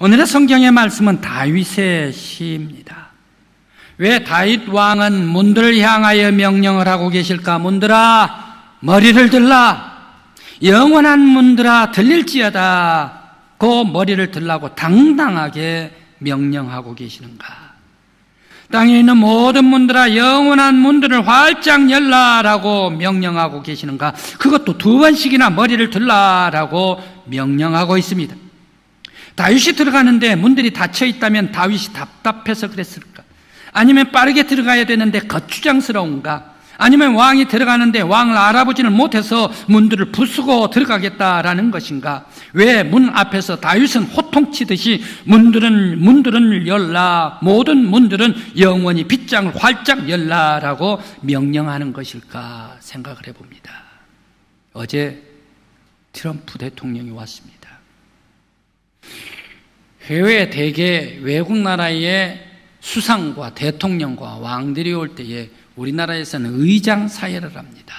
오늘의 성경의 말씀은 다윗의 시입니다. 왜 다윗 왕은 문들을 향하여 명령을 하고 계실까? 문들아 머리를 들라, 영원한 문들아 들릴지어다 고 머리를 들라고 당당하게 명령하고 계시는가? 땅에 있는 모든 문들아 영원한 문들을 활짝 열라라고 명령하고 계시는가? 그것도 2번씩이나 머리를 들라라고 명령하고 있습니다. 다윗이 들어가는데 문들이 닫혀 있다면 다윗이 답답해서 그랬을까? 아니면 빠르게 들어가야 되는데 거추장스러운가? 아니면 왕이 들어가는데 왕을 알아보지는 못해서 문들을 부수고 들어가겠다라는 것인가? 왜 문 앞에서 다윗은 호통치듯이 문들은 열라, 모든 문들은 영원히 빗장을 활짝 열라라고 명령하는 것일까 생각을 해봅니다. 어제 트럼프 대통령이 왔습니다. 해외 대개 외국 나라의 수상과 대통령과 왕들이 올 때에 우리나라에서는 의장 사회를 합니다.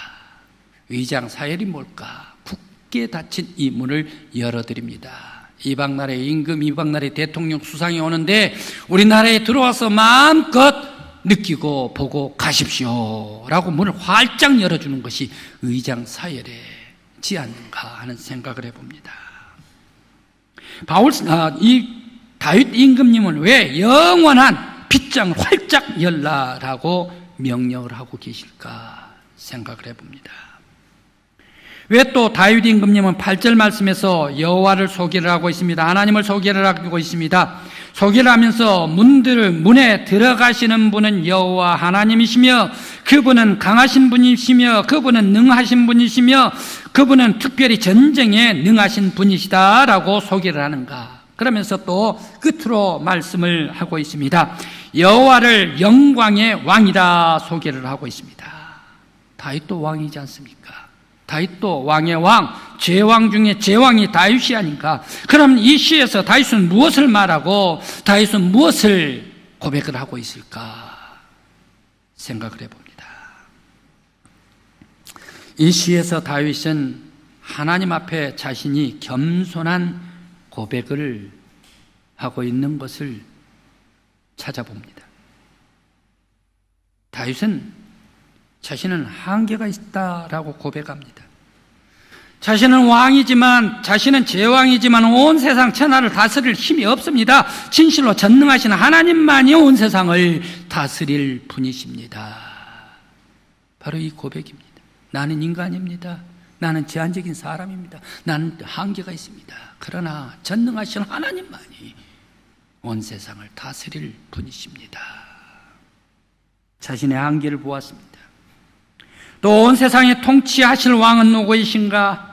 의장 사회이 뭘까? 굳게 닫힌 이 문을 열어드립니다. 이방 나라의 임금, 이방 나라의 대통령 수상이 오는데 우리나라에 들어와서 마음껏 느끼고 보고 가십시오 라고 문을 활짝 열어주는 것이 의장 사회지 않는가 하는 생각을 해봅니다. 이 다윗 임금님은 왜 영원한 빗장을 활짝 열라라고 명령을 하고 계실까 생각을 해봅니다. 왜 또 다윗 임금님은 8절 말씀에서 여호와를 소개를 하고 있습니다. 하나님을 소개를 하고 있습니다. 소개를 하면서 문에 들어가시는 분은 여호와 하나님이시며 그분은 강하신 분이시며 그분은 능하신 분이시며 그분은 특별히 전쟁에 능하신 분이시다라고 소개를 하는가? 그러면서 또 끝으로 말씀을 하고 있습니다. 여호와를 영광의 왕이라 소개를 하고 있습니다. 다윗도 왕이지 않습니까? 다윗도 왕의 왕, 제왕 중에 제왕이 다윗이 아닌가? 그럼 이 시에서 다윗은 무엇을 말하고 다윗은 무엇을 고백을 하고 있을까 생각을 해봅니다. 이 시에서 다윗은 하나님 앞에 자신이 겸손한 고백을 하고 있는 것을 찾아봅니다. 다윗은 자신은 한계가 있다라고 고백합니다. 자신은 왕이지만, 자신은 제왕이지만 온 세상 천하를 다스릴 힘이 없습니다. 진실로 전능하신 하나님만이 온 세상을 다스릴 분이십니다. 바로 이 고백입니다. 나는 인간입니다. 나는 제한적인 사람입니다. 나는 한계가 있습니다. 그러나 전능하신 하나님만이 온 세상을 다스릴 분이십니다. 자신의 한계를 보았습니다. 또 온 세상에 통치하실 왕은 누구이신가?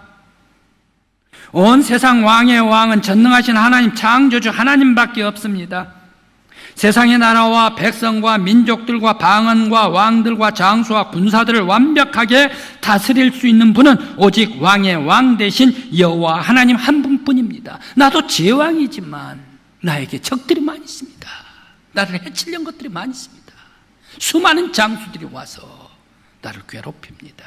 온 세상 왕의 왕은 전능하신 하나님, 창조주 하나님밖에 없습니다. 세상의 나라와 백성과 민족들과 방언과 왕들과 장수와 군사들을 완벽하게 다스릴 수 있는 분은 오직 왕의 왕 대신 여호와 하나님 한 분뿐입니다. 나도 제왕이지만 나에게 적들이 많이 있습니다. 나를 해치려는 것들이 많이 있습니다. 수많은 장수들이 와서 나를 괴롭힙니다.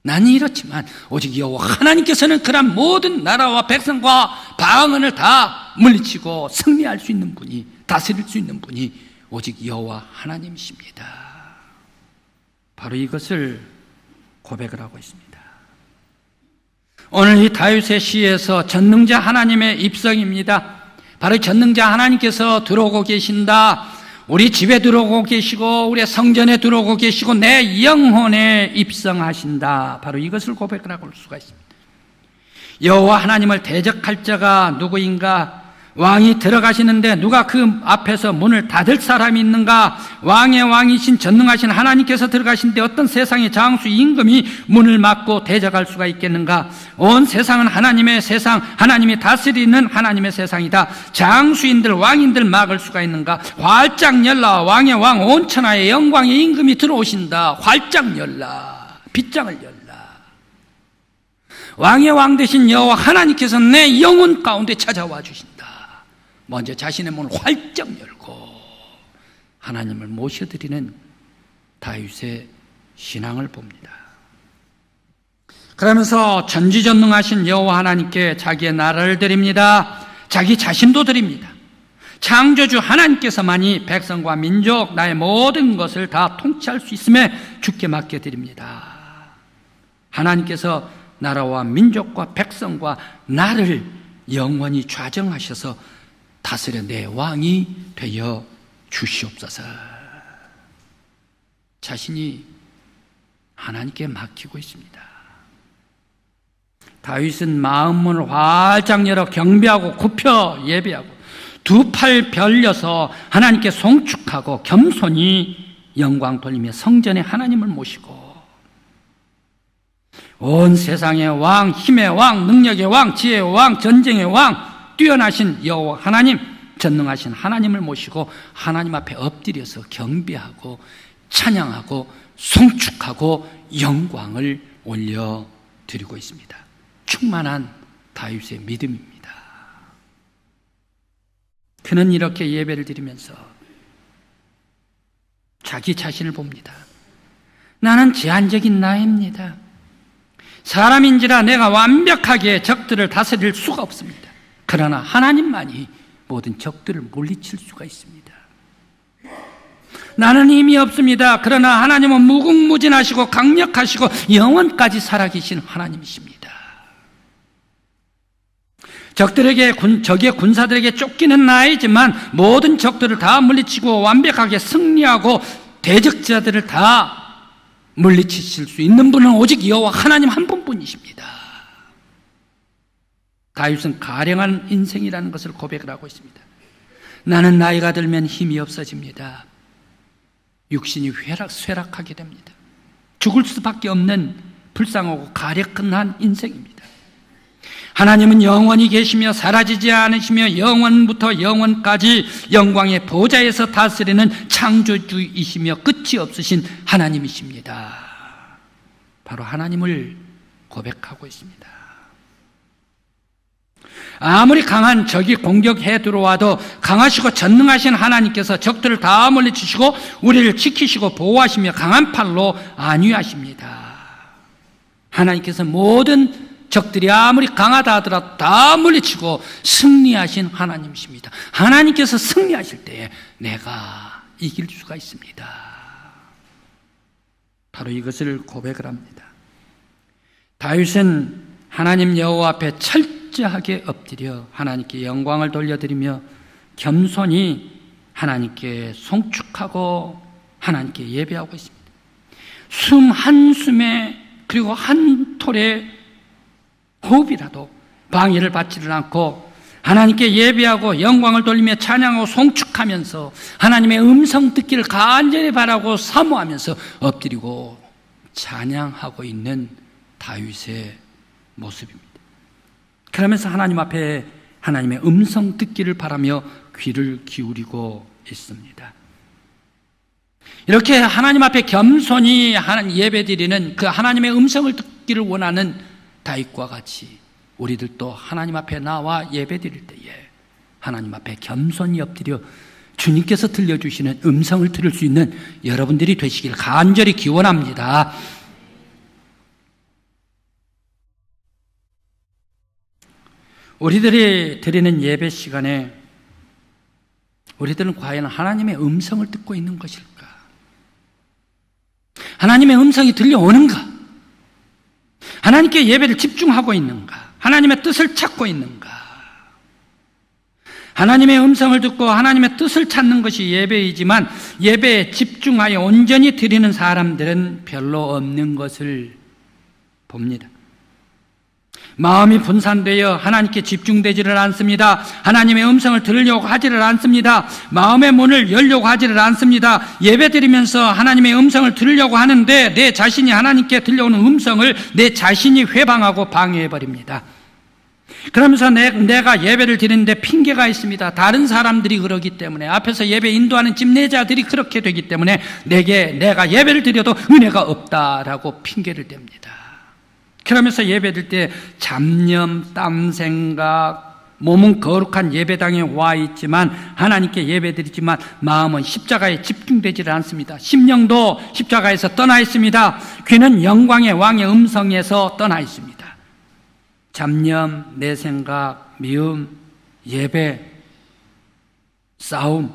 나는 이렇지만 오직 여호와 하나님께서는 그런 모든 나라와 백성과 방언을 다 물리치고 승리할 수 있는 분이, 다스릴 수 있는 분이 오직 여호와 하나님이십니다. 바로 이것을 고백을 하고 있습니다. 오늘 이 다윗의 시에서 전능자 하나님의 입성입니다. 바로 전능자 하나님께서 들어오고 계신다. 우리 집에 들어오고 계시고 우리 성전에 들어오고 계시고 내 영혼에 입성하신다. 바로 이것을 고백을 하고 올 수가 있습니다. 여호와 하나님을 대적할 자가 누구인가? 왕이 들어가시는데 누가 그 앞에서 문을 닫을 사람이 있는가? 왕의 왕이신 전능하신 하나님께서 들어가시는데 어떤 세상의 장수 임금이 문을 막고 대적할 수가 있겠는가? 온 세상은 하나님의 세상, 하나님이 다스리는 하나님의 세상이다. 장수인들, 왕인들 막을 수가 있는가? 활짝 열라. 왕의 왕, 온 천하의 영광의 임금이 들어오신다. 활짝 열라. 빗장을 열라. 왕의 왕 되신 여호와 하나님께서 내 영혼 가운데 찾아와 주신다. 먼저 자신의 문을 활짝 열고 하나님을 모셔드리는 다윗의 신앙을 봅니다. 그러면서 전지전능하신 여호와 하나님께 자기의 나라를 드립니다. 자기 자신도 드립니다. 창조주 하나님께서만이 백성과 민족, 나의 모든 것을 다 통치할 수 있음에 주께 맡겨드립니다. 하나님께서 나라와 민족과 백성과 나를 영원히 좌정하셔서 다스려 내 왕이 되어 주시옵소서. 자신이 하나님께 맡기고 있습니다. 다윗은 마음문을 활짝 열어 경배하고 굽혀 예배하고 두 팔 벌려서 하나님께 송축하고 겸손히 영광 돌리며 성전에 하나님을 모시고 온 세상의 왕, 힘의 왕, 능력의 왕, 지혜의 왕, 전쟁의 왕, 뛰어나신 여호와 하나님, 전능하신 하나님을 모시고 하나님 앞에 엎드려서 경배하고 찬양하고 송축하고 영광을 올려드리고 있습니다. 충만한 다윗의 믿음입니다. 그는 이렇게 예배를 드리면서 자기 자신을 봅니다. 나는 제한적인 나입니다. 사람인지라 내가 완벽하게 적들을 다스릴 수가 없습니다. 그러나 하나님만이 모든 적들을 물리칠 수가 있습니다. 나는 힘이 없습니다. 그러나 하나님은 무궁무진하시고 강력하시고 영원까지 살아계신 하나님이십니다. 적의 군사들에게 쫓기는 나이지만 모든 적들을 다 물리치고 완벽하게 승리하고 대적자들을 다 물리치실 수 있는 분은 오직 여호와 하나님 한 분뿐이십니다. 다윗은 가령한 인생이라는 것을 고백을 하고 있습니다. 나는 나이가 들면 힘이 없어집니다. 육신이 쇠락하게 됩니다. 죽을 수밖에 없는 불쌍하고 가련한 인생입니다. 하나님은 영원히 계시며 사라지지 않으시며 영원부터 영원까지 영광의 보좌에서 다스리는 창조주이시며 끝이 없으신 하나님이십니다. 바로 하나님을 고백하고 있습니다. 아무리 강한 적이 공격해 들어와도 강하시고 전능하신 하나님께서 적들을 다 물리치시고 우리를 지키시고 보호하시며 강한 팔로 안위하십니다. 하나님께서 모든 적들이 아무리 강하다 하더라도 다 물리치고 승리하신 하나님이십니다. 하나님께서 승리하실 때에 내가 이길 수가 있습니다. 바로 이것을 고백을 합니다. 다윗은 하나님 여호와 앞에 철저하게 엎드려 하나님께 영광을 돌려드리며 겸손히 하나님께 송축하고 하나님께 예배하고 있습니다. 숨 한숨에 그리고 한 톨의 호흡이라도 방해를 받지를 않고 하나님께 예배하고 영광을 돌리며 찬양하고 송축하면서 하나님의 음성 듣기를 간절히 바라고 사모하면서 엎드리고 찬양하고 있는 다윗의 모습입니다. 그러면서 하나님 앞에 하나님의 음성 듣기를 바라며 귀를 기울이고 있습니다. 이렇게 하나님 앞에 겸손히 예배드리는 그 하나님의 음성을 듣기를 원하는 다윗과 같이 우리들도 하나님 앞에 나와 예배드릴 때에 하나님 앞에 겸손히 엎드려 주님께서 들려주시는 음성을 들을 수 있는 여러분들이 되시길 간절히 기원합니다. 우리들이 드리는 예배 시간에 우리들은 과연 하나님의 음성을 듣고 있는 것일까? 하나님의 음성이 들려오는가? 하나님께 예배를 집중하고 있는가? 하나님의 뜻을 찾고 있는가? 하나님의 음성을 듣고 하나님의 뜻을 찾는 것이 예배이지만 예배에 집중하여 온전히 드리는 사람들은 별로 없는 것을 봅니다. 마음이 분산되어 하나님께 집중되지를 않습니다. 하나님의 음성을 들으려고 하지를 않습니다. 마음의 문을 열려고 하지를 않습니다. 예배드리면서 하나님의 음성을 들으려고 하는데 내 자신이 하나님께 들려오는 음성을 내 자신이 회방하고 방해해버립니다. 그러면서 내가 예배를 드리는데 핑계가 있습니다. 다른 사람들이 그러기 때문에, 앞에서 예배 인도하는 집례자들이 그렇게 되기 때문에 내가 예배를 드려도 은혜가 없다라고 핑계를 댑니다. 그러면서 예배드릴 때 잡념, 땀 생각, 몸은 거룩한 예배당에 와 있지만 하나님께 예배드리지만 마음은 십자가에 집중되지를 않습니다. 심령도 십자가에서 떠나 있습니다. 귀는 영광의 왕의 음성에서 떠나 있습니다. 잡념, 내 생각, 미움, 예배, 싸움,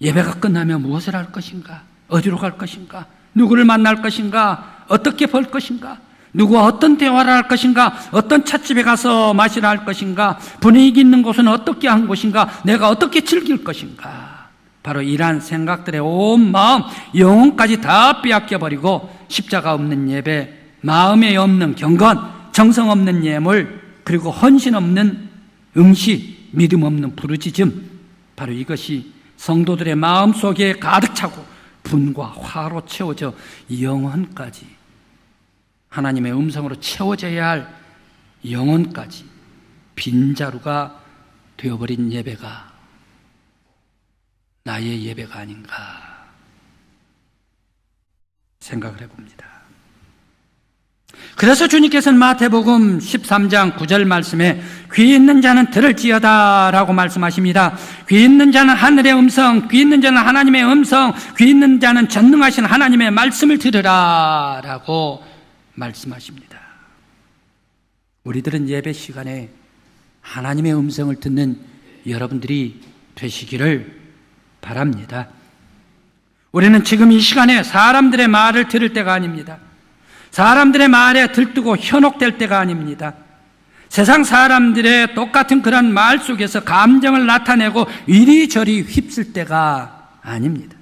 예배가 끝나면 무엇을 할 것인가? 어디로 갈 것인가? 누구를 만날 것인가? 어떻게 볼 것인가? 누구와 어떤 대화를 할 것인가? 어떤 찻집에 가서 마시라 할 것인가? 분위기 있는 곳은 어떻게 한 것인가? 내가 어떻게 즐길 것인가? 바로 이러한 생각들의 온 마음, 영혼까지 다 빼앗겨버리고 십자가 없는 예배, 마음에 없는 경건, 정성 없는 예물, 그리고 헌신 없는 응시, 믿음 없는 부르짖음, 바로 이것이 성도들의 마음속에 가득 차고 분과 화로 채워져 영혼까지, 하나님의 음성으로 채워져야 할 영혼까지 빈자루가 되어버린 예배가 나의 예배가 아닌가 생각을 해봅니다. 그래서 주님께서는 마태복음 13장 9절 말씀에 귀 있는 자는 들을지어다 라고 말씀하십니다. 귀 있는 자는 하늘의 음성, 귀 있는 자는 하나님의 음성, 귀 있는 자는 전능하신 하나님의 말씀을 들으라 라고 말씀하십니다. 우리들은 예배 시간에 하나님의 음성을 듣는 여러분들이 되시기를 바랍니다. 우리는 지금 이 시간에 사람들의 말을 들을 때가 아닙니다. 사람들의 말에 들뜨고 현혹될 때가 아닙니다. 세상 사람들의 똑같은 그런 말 속에서 감정을 나타내고 이리저리 휩쓸 때가 아닙니다.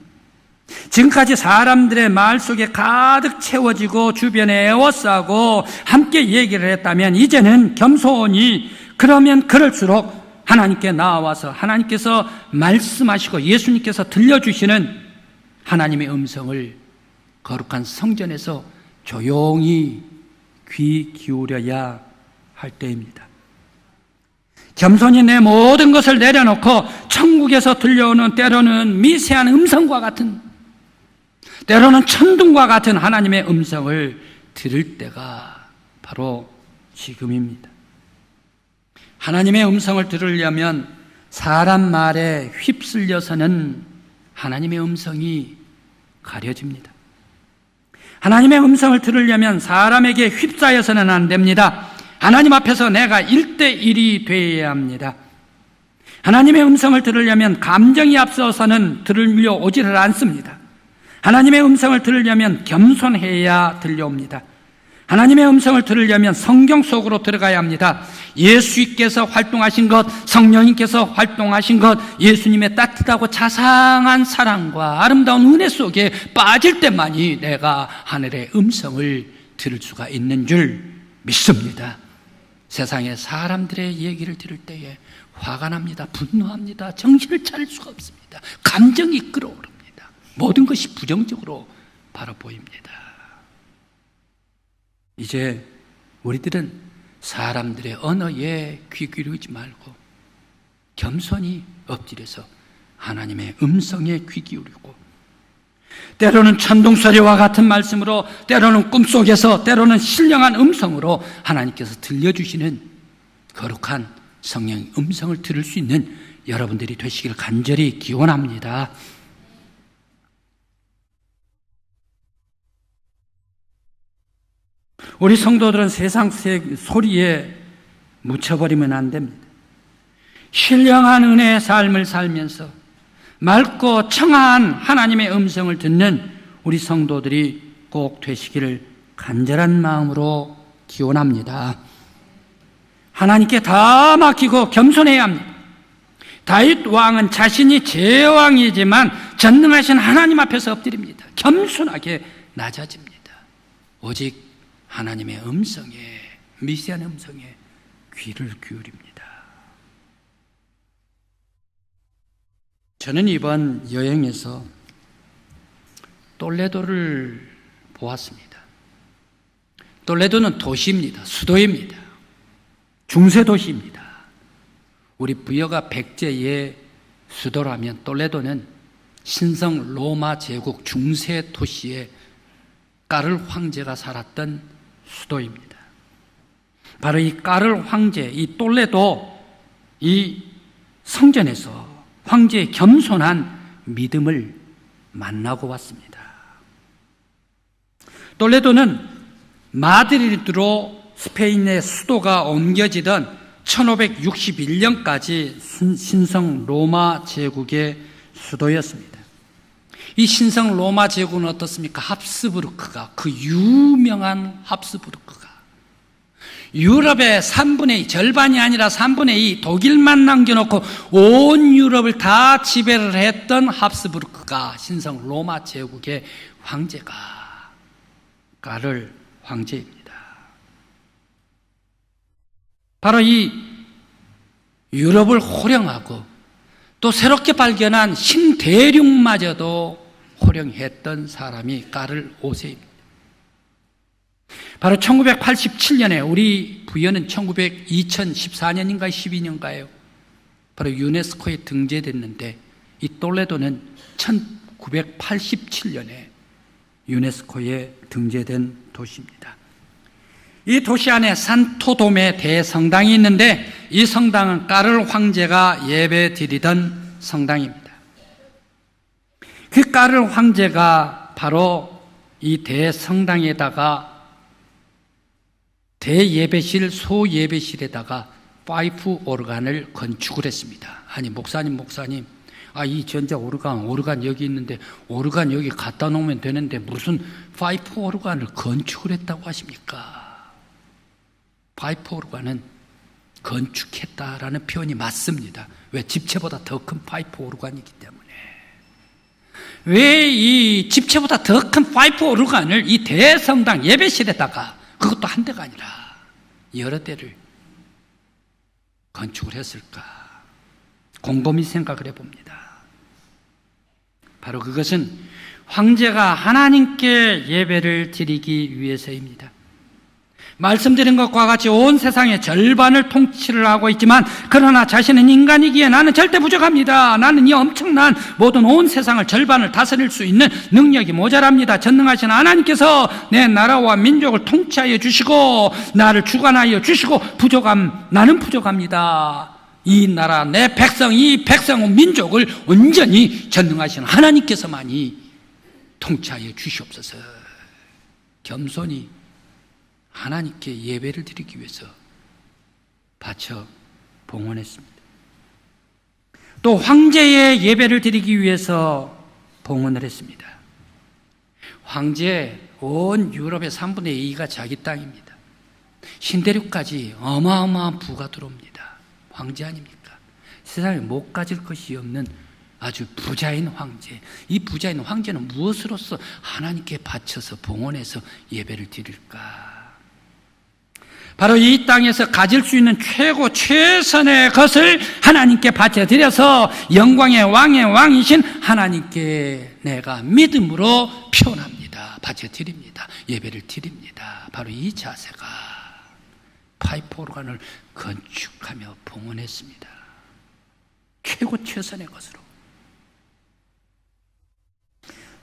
지금까지 사람들의 말 속에 가득 채워지고 주변에 에워싸고 함께 얘기를 했다면 이제는 겸손히, 그러면 그럴수록 하나님께 나와서 하나님께서 말씀하시고 예수님께서 들려주시는 하나님의 음성을 거룩한 성전에서 조용히 귀 기울여야 할 때입니다. 겸손히 내 모든 것을 내려놓고 천국에서 들려오는 때로는 미세한 음성과 같은, 때로는 천둥과 같은 하나님의 음성을 들을 때가 바로 지금입니다. 하나님의 음성을 들으려면 사람 말에 휩쓸려서는 하나님의 음성이 가려집니다. 하나님의 음성을 들으려면 사람에게 휩싸여서는 안 됩니다. 하나님 앞에서 내가 1대1이 되어야 합니다. 하나님의 음성을 들으려면 감정이 앞서서는 들려오지를 않습니다. 하나님의 음성을 들으려면 겸손해야 들려옵니다. 하나님의 음성을 들으려면 성경 속으로 들어가야 합니다. 예수님께서 활동하신 것, 성령님께서 활동하신 것, 예수님의 따뜻하고 자상한 사랑과 아름다운 은혜 속에 빠질 때만이 내가 하늘의 음성을 들을 수가 있는 줄 믿습니다. 세상의 사람들의 얘기를 들을 때에 화가 납니다. 분노합니다. 정신을 차릴 수가 없습니다. 감정이 끓어오릅니다. 모든 것이 부정적으로 바로 보입니다. 이제 우리들은 사람들의 언어에 귀 기울이지 말고 겸손히 엎드려서 하나님의 음성에 귀 기울이고, 때로는 천둥소리와 같은 말씀으로, 때로는 꿈속에서, 때로는 신령한 음성으로 하나님께서 들려주시는 거룩한 성령의 음성을 들을 수 있는 여러분들이 되시기를 간절히 기원합니다. 우리 성도들은 세상 소리에 묻혀버리면 안 됩니다. 신령한 은혜의 삶을 살면서 맑고 청아한 하나님의 음성을 듣는 우리 성도들이 꼭 되시기를 간절한 마음으로 기원합니다. 하나님께 다 맡기고 겸손해야 합니다. 다윗 왕은 자신이 제왕이지만 전능하신 하나님 앞에서 엎드립니다. 겸손하게 낮아집니다. 오직 하나님의 음성에, 미세한 음성에 귀를 기울입니다. 저는 이번 여행에서 톨레도를 보았습니다. 톨레도는 도시입니다. 수도입니다. 중세도시입니다. 우리 부여가 백제의 수도라면 톨레도는 신성 로마 제국 중세 도시의 까를 황제가 살았던 수도입니다. 바로 이 까를 황제, 이 톨레도, 이 성전에서 황제의 겸손한 믿음을 만나고 왔습니다. 톨레도는 마드리드로 스페인의 수도가 옮겨지던 1561년까지 신성 로마 제국의 수도였습니다. 이 신성 로마 제국은 어떻습니까? 합스부르크가, 그 유명한 합스부르크가 유럽의 3분의 2, 절반이 아니라 3분의 2 독일만 남겨놓고 온 유럽을 다 지배를 했던 합스부르크가 신성 로마 제국의 황제가 까를 황제입니다. 바로 이 유럽을 호령하고 또 새롭게 발견한 신대륙마저도 호령했던 사람이 까를 5세입니다. 바로 1987년에 우리 부여는 2014년인가 12년가요? 바로 유네스코에 등재됐는데 이 톨레도는 1987년에 유네스코에 등재된 도시입니다. 이 도시 안에 산토돔의 대성당이 있는데 이 성당은 까를 황제가 예배 드리던 성당입니다. 그 까를 황제가 바로 이 대성당에다가 대예배실, 소예배실에다가 파이프 오르간을 건축을 했습니다. 아니 목사님 이 전자 오르간 여기 있는데 오르간 여기 갖다 놓으면 되는데 무슨 파이프 오르간을 건축을 했다고 하십니까? 파이프 오르간은 건축했다라는 표현이 맞습니다. 왜? 집채보다 더 큰 파이프 오르간이기 때문에. 왜 이 집채보다 더 큰 파이프 오르간을 이 대성당 예배실에다가, 그것도 한 대가 아니라 여러 대를 건축을 했을까? 곰곰이 생각을 해봅니다. 바로 그것은 황제가 하나님께 예배를 드리기 위해서입니다. 말씀드린 것과 같이 온 세상의 절반을 통치를 하고 있지만 그러나 자신은 인간이기에 나는 절대 부족합니다. 나는 이 엄청난 모든 온 세상을 절반을 다스릴 수 있는 능력이 모자랍니다. 전능하신 하나님께서 내 나라와 민족을 통치하여 주시고 나를 주관하여 주시고 나는 부족합니다. 이 나라, 내 백성, 이 백성, 민족을 온전히 전능하신 하나님께서만이 통치하여 주시옵소서. 겸손히 하나님께 예배를 드리기 위해서 바쳐 봉헌했습니다. 또 황제의 예배를 드리기 위해서 봉헌을 했습니다. 황제, 온 유럽의 3분의 2가 자기 땅입니다. 신대륙까지 어마어마한 부가 들어옵니다. 황제 아닙니까? 세상에 못 가질 것이 없는 아주 부자인 황제. 이 부자인 황제는 무엇으로서 하나님께 바쳐서 봉헌해서 예배를 드릴까? 바로 이 땅에서 가질 수 있는 최고 최선의 것을 하나님께 바쳐드려서 영광의 왕의 왕이신 하나님께 내가 믿음으로 표현합니다. 바쳐드립니다. 예배를 드립니다. 바로 이 자세가 파이프 오르간을 건축하며 봉헌했습니다. 최고 최선의 것으로.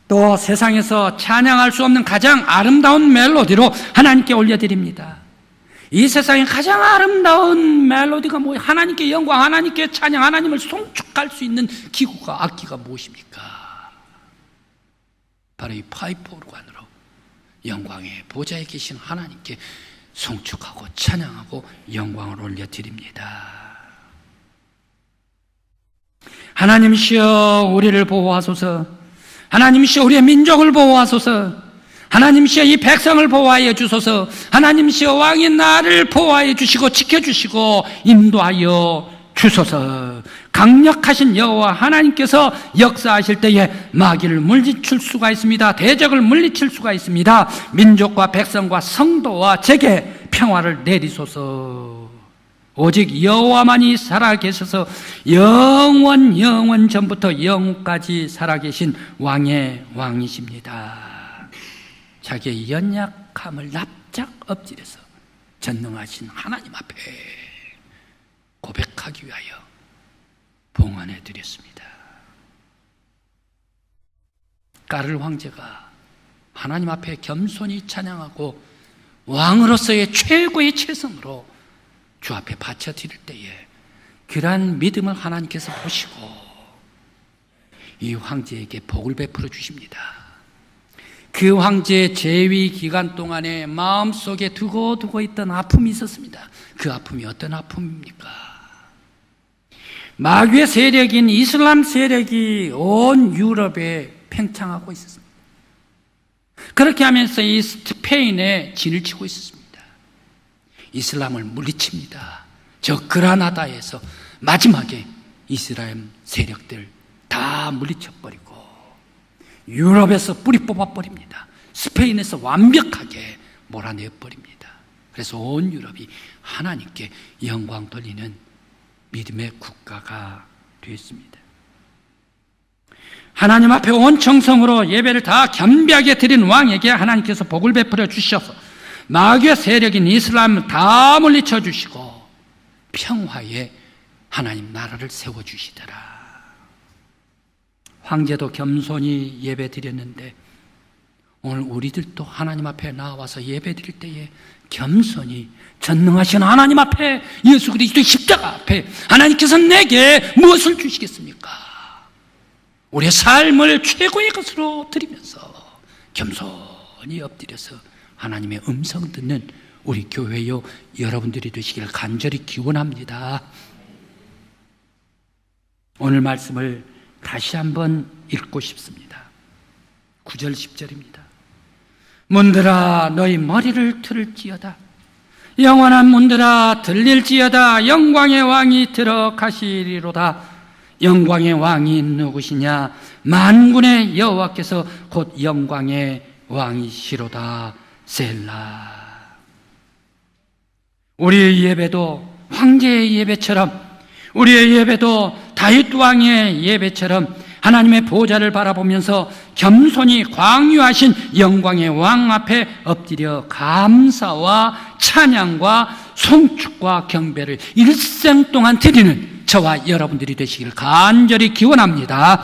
또 세상에서 찬양할 수 없는 가장 아름다운 멜로디로 하나님께 올려드립니다. 이 세상에 가장 아름다운 멜로디가 뭐예요? 하나님께 영광, 하나님께 찬양, 하나님을 송축할 수 있는 기구가, 악기가 무엇입니까? 바로 이 파이프 오르간으로 영광의 보좌에 계신 하나님께 송축하고 찬양하고 영광을 올려드립니다. 하나님이시여 우리를 보호하소서. 하나님이시여 우리의 민족을 보호하소서. 하나님이시여 이 백성을 보호하여 주소서. 하나님이시여 왕인 나를 보호하여 주시고 지켜주시고 인도하여 주소서. 강력하신 여호와 하나님께서 역사하실 때에 마귀를 물리칠 수가 있습니다. 대적을 물리칠 수가 있습니다. 민족과 백성과 성도와 제게 평화를 내리소서. 오직 여호와만이 살아계셔서 영원 전부터 영까지 살아계신 왕의 왕이십니다. 자기의 연약함을 납작 엎드려서 전능하신 하나님 앞에 고백하기 위하여 봉헌해 드렸습니다. 까를 황제가 하나님 앞에 겸손히 찬양하고 왕으로서의 최고의 최선으로 주 앞에 바쳐 드릴 때에 그러한 믿음을 하나님께서 보시고 이 황제에게 복을 베풀어 주십니다. 그 황제의 재위 기간 동안에 마음속에 두고 있던 아픔이 있었습니다. 그 아픔이 어떤 아픔입니까? 마귀의 세력인 이슬람 세력이 온 유럽에 팽창하고 있었습니다. 그렇게 하면서 이 스페인에 진을 치고 있었습니다. 이슬람을 물리칩니다. 저 그라나다에서 마지막에 이스라엘 세력들 다 물리쳐버리고 유럽에서 뿌리 뽑아버립니다. 스페인에서 완벽하게 몰아내버립니다. 그래서 온 유럽이 하나님께 영광 돌리는 믿음의 국가가 되었습니다. 하나님 앞에 온 정성으로 예배를 다 겸비하게 드린 왕에게 하나님께서 복을 베풀어 주셔서 마귀의 세력인 이슬람을 다 물리쳐 주시고 평화의 하나님 나라를 세워주시더라. 황제도 겸손히 예배 드렸는데 오늘 우리들도 하나님 앞에 나와서 예배 드릴 때에 겸손히 전능하신 하나님 앞에 예수 그리스도의 십자가 앞에 하나님께서 내게 무엇을 주시겠습니까? 우리의 삶을 최고의 것으로 드리면서 겸손히 엎드려서 하나님의 음성 듣는 우리 교회요 여러분들이 되시길 간절히 기원합니다. 오늘 말씀을 다시 한번 읽고 싶습니다. 9절 10절입니다. 문들아 너희 머리를 들을지어다. 영원한 문들아 들릴지어다. 영광의 왕이 들어가시리로다. 영광의 왕이 누구시냐? 만군의 여호와께서 곧 영광의 왕이시로다. 셀라. 우리의 예배도 황제의 예배처럼, 우리의 예배도 다윗 왕의 예배처럼 하나님의 보좌를 바라보면서 겸손히 광유하신 영광의 왕 앞에 엎드려 감사와 찬양과 송축과 경배를 일생 동안 드리는 저와 여러분들이 되시길 간절히 기원합니다.